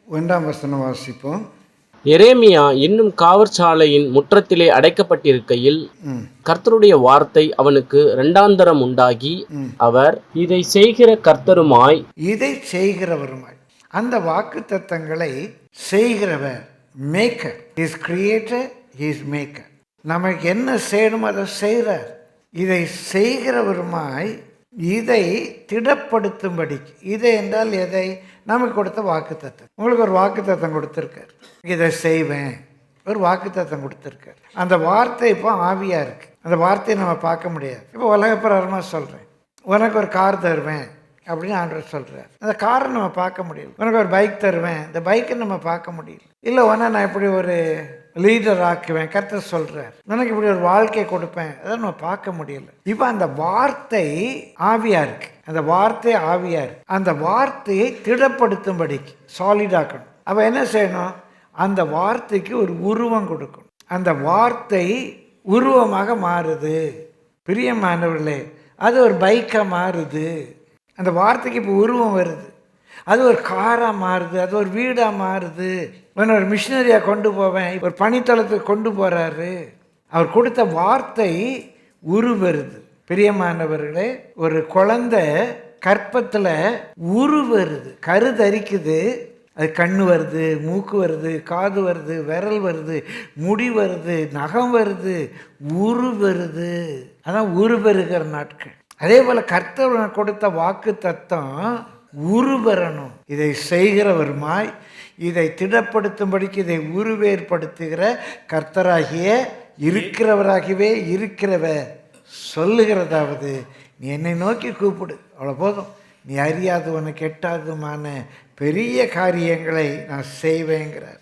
ஒன்றாம் வசனம் வாசிப்போம். எரேமியா இன்னும் காவற்சாலையின் முற்றத்திலே அடைக்கப்பட்டிருக்கையில் கர்த்தருடைய வார்த்தை அவனுக்கு இரண்டாந்தரம் உண்டாகி, அவர் இதை செய்கிற கர்த்தருமாய் அந்த வாக்குத்தத்தங்களை செய்கிறவர், maker, is creator, is maker. நமக்கு என்ன செய்யணுமோ அதை செய்கிறார். இதை செய்கிறவருமாய் இதை திடப்படுத்தும்படி, இதை என்றால் எதை? நமக்கு கொடுத்த வாக்குத்தத்தம். உங்களுக்கு ஒரு வாக்குத்தத்தம் கொடுத்துருக்கார், இதை செய்வேன், ஒரு வாக்குத்தத்தம் கொடுத்துருக்கார். அந்த வார்த்தை இப்போ ஆவியாக இருக்குது. அந்த வார்த்தையை நம்ம பார்க்க முடியாது. இப்போ உலகப்பிரகாரமாக சொல்கிறேன், உனக்கு ஒரு கார் தருவேன் அப்படின்னு ஆண்டவர் சொல்கிறார். அந்த காரை நம்ம பார்க்க முடியல. உனக்கு ஒரு பைக் தருவேன், இந்த பைக்கை நம்ம பார்க்க முடியல. இல்லை உன நான் இப்படி ஒரு லீடர் ஆக்குவேன், கர்த்தர் சொல்கிறார். எனக்கு இப்படி ஒரு வாழ்க்கையை கொடுப்பேன், அதை நம்ம பார்க்க முடியல. இப்போ அந்த வார்த்தை ஆவியாக இருக்கு. அந்த வார்த்தை ஆவியாக இருக்கு. அந்த வார்த்தையை திடப்படுத்தும்படிக்கு சாலிடாக்கணும். அப்போ என்ன செய்யணும்? அந்த வார்த்தைக்கு ஒரு உருவம் கொடுக்கணும். அந்த வார்த்தை உருவமாக மாறுது. பிரியமானவர்களே, அது ஒரு பைக்காக மாறுது. அந்த வார்த்தைக்கு இப்போ உருவம் வருது. அது ஒரு காராக மாறுது, அது ஒரு வீடாக மாறுது. இவன் ஒரு மிஷினரியாக கொண்டு போவேன், ஒரு பணித்தளத்துக்கு கொண்டு போகிறாரு. அவர் கொடுத்த வார்த்தை உருவருது. பிரியமானவர்களே, ஒரு குழந்தை கற்பத்தில் உருவருது, கருதரிக்குது. அது கண்ணு வருது, மூக்கு வருது, காது வருது, விரல் வருது, முடி வருது, நகம் வருது, உரு வருது. அதான் உருவருகிற நாட்கள். அதே போல் கர்த்தர் கொடுத்த வாக்கு தத்தம் உருவரணும். இதை செய்கிறவருமாய் இதை திடப்படுத்தும்படிக்கு இதை உருவேற்படுத்துகிற கர்த்தராகிய இருக்கிறவராகவே இருக்கிறவர் சொல்லுகிறதாவது, நீ என்னை நோக்கி கூப்பிடு, அவ்வளோ போதும். நீ அறியாதவனு கெட்டாததுமான பெரிய காரியங்களை நான் செய்வேங்கிறார்.